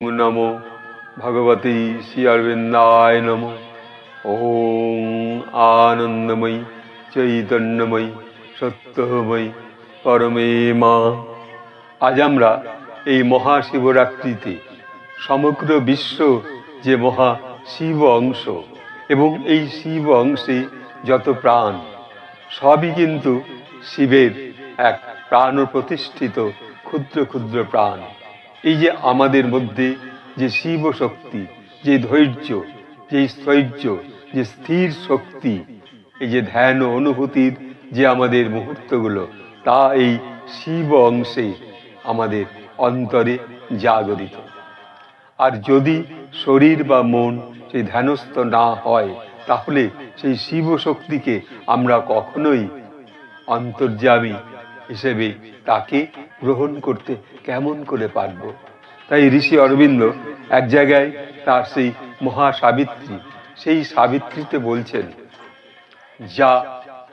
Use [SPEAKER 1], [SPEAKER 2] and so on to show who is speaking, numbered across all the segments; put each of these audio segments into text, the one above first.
[SPEAKER 1] नमो भगवते श्री अरविंदाय नमो। ओम आनंदमयी चैतन्यमयी सत्यमयी परमे मा। आज আমরা এই মহাশিবরাত্রিতে সমগ্র বিশ্ব যে মহা শিব অংশ এবং এই শিব অংশে যত প্রাণ সবই কিন্তু শিবের এক প্রাণ প্রতিষ্ঠিত ক্ষুদ্র ক্ষুদ্র প্রাণ। এই যে আমাদের মধ্যে যে শিব শক্তি, যে ধৈর্য, যে স্থৈর্য, যে স্থির শক্তি, এই যে ধ্যান ও অনুভূতির যে আমাদের মুহূর্তগুলো, তা এই শিব অংশে আমাদের অন্তরে জাগরিত। আর যদি শরীর বা মন সেই ধ্যানস্থ না হয়, তাহলে সেই শিব শক্তিকে আমরা কখনোই অন্তর্যামী হিসেবে তাকে গ্রহণ করতে কেমন করে পারব। তাই ঋষি অরবিন্দ এক জায়গায় তার সেই মহাসাবিত্রী, সেই সাবিত্রীতে বলছেন, যা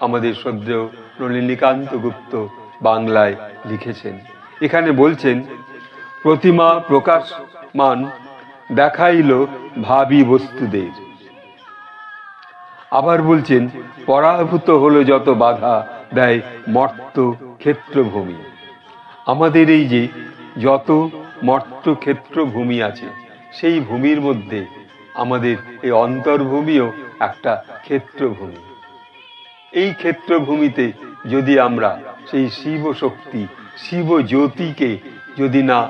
[SPEAKER 1] আমাদের শ্রদ্ধেয় নলিনীকান্ত গুপ্ত বাংলায় লিখেছেন। এখানে বলছেন, প্রতিমা প্রকাশমান দেখাইল ভাবি বস্তুদের। আবার বলছেন, পরাভূত হলো যত বাধা দেয় মর্ত ক্ষেত্রভূমি। আমাদের এই যে যত মর্ত ক্ষেত্রভূমি আছে, সেই ভূমির মধ্যে আমাদের এই অন্তর্ভূমিও একটা ক্ষেত্রভূমি। এই ক্ষেত্রভূমিতে যদি আমরা সেই শিব শক্তি, শিব জ্যোতিকে যদি না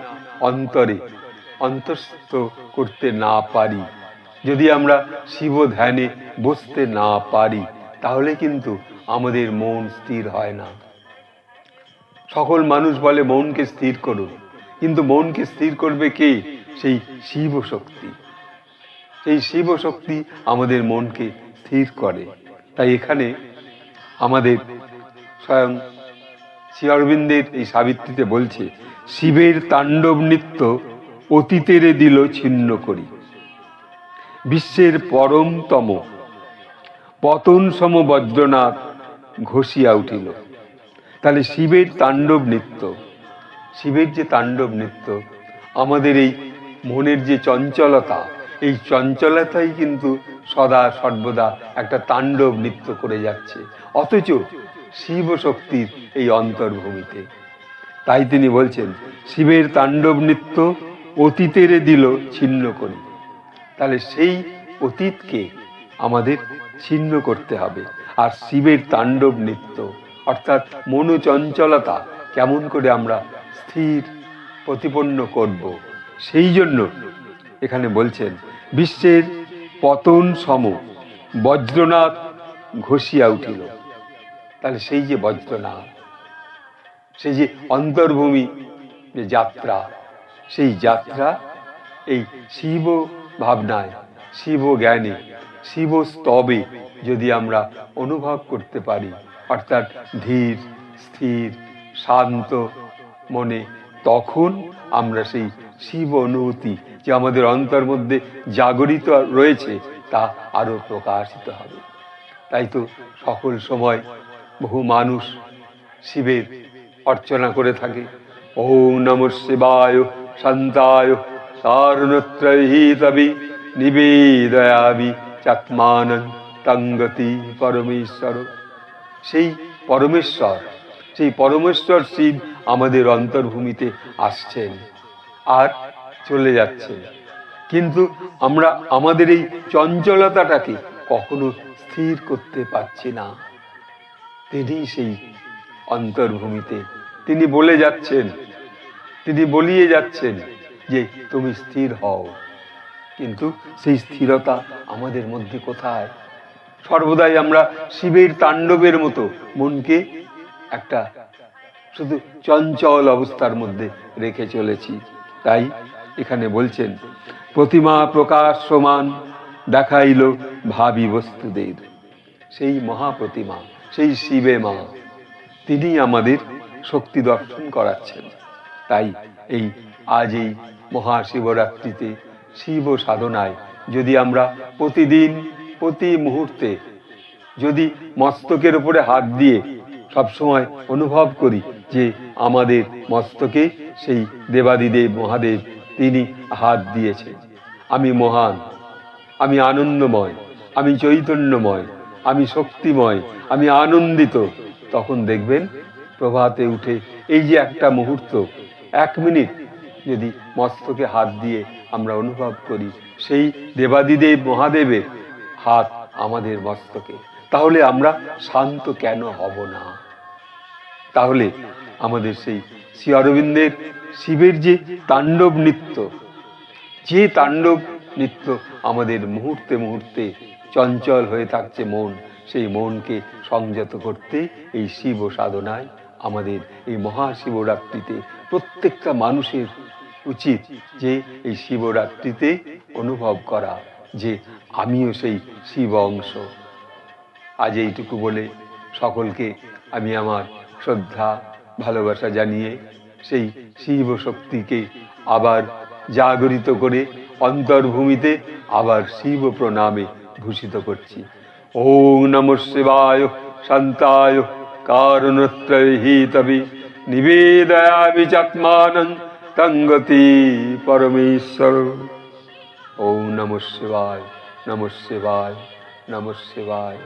[SPEAKER 1] অন্তরে অন্তঃস্থ করতে না পারি, যদি আমরা শিব ধ্যানে বসতে না পারি, তাহলে কিন্তু আমাদের মন স্থির হয় না। সকল মানুষ বলে মনকে স্থির করুন, কিন্তু মনকে স্থির করবে কে? সেই শিব শক্তি। সেই শিব শক্তি আমাদের মনকে স্থির করে। তাই এখানে আমাদের স্বয়ং শ্রী অরবিন্দের এই সাবিত্রীতে বলছে, শিবের তাণ্ডব নৃত্য অতীতেরে দিল ছিন্ন করি, বিশ্বের পরমতম পতন সম বজ্রনাথ ঘষিয়া উঠিল। তাহলে শিবের তাণ্ডব নৃত্য, শিবের যে তাণ্ডব নৃত্য, আমাদের এই মনের যে চঞ্চলতা, এই চঞ্চলতাই কিন্তু সদা সর্বদা একটা তাণ্ডব নৃত্য করে যাচ্ছে, অথচ শিব শক্তির এই অন্তর্ভূমিতে। তাই তিনি বলছেন, শিবের তাণ্ডব নৃত্য অতীতেরে দিল ছিন্ন করি। তাহলে সেই অতীতকে আমাদের ছিন্ন করতে হবে। আর শিবের তাণ্ডব নৃত্য অর্থাৎ মনোচঞ্চলতা কেমন করে আমরা স্থির প্রতিপন্ন করব, সেই জন্য এখানে বলছেন, বিশ্বের পতন সম বজ্রনাথ ঘষিয়া উঠিল। তাহলে সেই যে বজ্রনাথ, সেই যে অন্তর্ভূমি যে যাত্রা, সেই যাত্রা এই শিব ভাবনায়, শিব জ্ঞানে, শিব স্তবে যদি আমরা অনুভব করতে পারি, অর্থাৎ ধীর স্থির শান্ত মনে, তখন আমরা সেই শিব অনুভূতি যে আমাদের অন্তর মধ্যে জাগরিত রয়েছে, তা আরো প্রকাশিত হবে। তাই তো সকল সময় বহু মানুষ শিবের অর্চনা করে থাকে। ওম নমঃ শিবায় শান্তায় কারণত্রয়ীতবি নিবেদয়ামি চাত্মানং তঙ্গতি পরমেশ্বর। সেই পরমেশ্বর, সেই পরমেশ্বর শিব আমাদের অন্তর্ভূমিতে আসছেন আর চলে যাচ্ছেন, কিন্তু আমরা আমাদের এই চঞ্চলতাটাকে কখনো স্থির করতে পারছি না। তিনি সেই অন্তর্ভূমিতে তিনি বলে যাচ্ছেন, তিনি বলিয়ে যাচ্ছেন যে তুমি স্থির হও, কিন্তু সেই স্থিরতা আমাদের মধ্যে কোথায়? সর্বদাই আমরা শিবের তাণ্ডবের মতো মনকে একটা শুধু চঞ্চল অবস্থার মধ্যে রেখে চলেছি। তাই এখানে বলছেন, প্রতিমা প্রকাশমান দেখাইল ভাবি বস্তুদের। সেই মহাপ্রতিমা, সেই শিবে মা, তিনি আমাদের শক্তি দর্শন করাচ্ছেন। তাই এই আজ এই মহাশিবরাত্রিতে শিব সাধনায় যদি আমরা প্রতিদিন প্রতি মুহূর্তে যদি মস্তকের উপরে হাত দিয়ে সবসময় অনুভব করি যে আমাদের মস্তকে সেই দেবাদিদেব মহাদেব তিনি হাত দিয়েছেন। আমি মহান, আমি আনন্দময়, আমি চৈতন্যময়, আমি শক্তিময়, আমি আনন্দিত। তখন দেখবেন প্রভাতে উঠে এই যে একটা মুহূর্ত, 1 মিনিট যদি মস্তকে হাত দিয়ে আমরা অনুভব করি সেই দেবাদিদেব মহাদেবের হাত আমাদের মস্তকে, তাহলে আমরা শান্ত কেন হব না? তাহলে আমাদের সেই শ্রী অরবিন্দের শিবের যে তাণ্ডব নৃত্য, যে তাণ্ডব নৃত্য আমাদের মুহূর্তে মুহূর্তে চঞ্চল হয়ে থাকছে মন, সেই মনকে সংযত করতে এই শিব সাধনায় আমাদের এই মহাশিবরাত্রিতে প্রত্যেকটা মানুষের উচিত যে এই শিবরাত্রিতে অনুভব করা যে আমিও সেই শিব অংশ। আজ এইটুকু বলে সকলকে আমি আমার শ্রদ্ধা ভালোবাসা জানিয়ে সেই শিব শক্তিকে আবার জাগরিত করে অন্তর্ভূমিতে আবার শিব প্রণামে ভূষিত করছি। ওং নমঃ শিবায় শান্তায় কারণত্রয়হিতবে নিবেদয়ামি চাত্মানং তঙ্গতি পরমেশ্বর। ওং নমঃ শিবায়, নমঃ শিবায়, নমঃ শিবায়।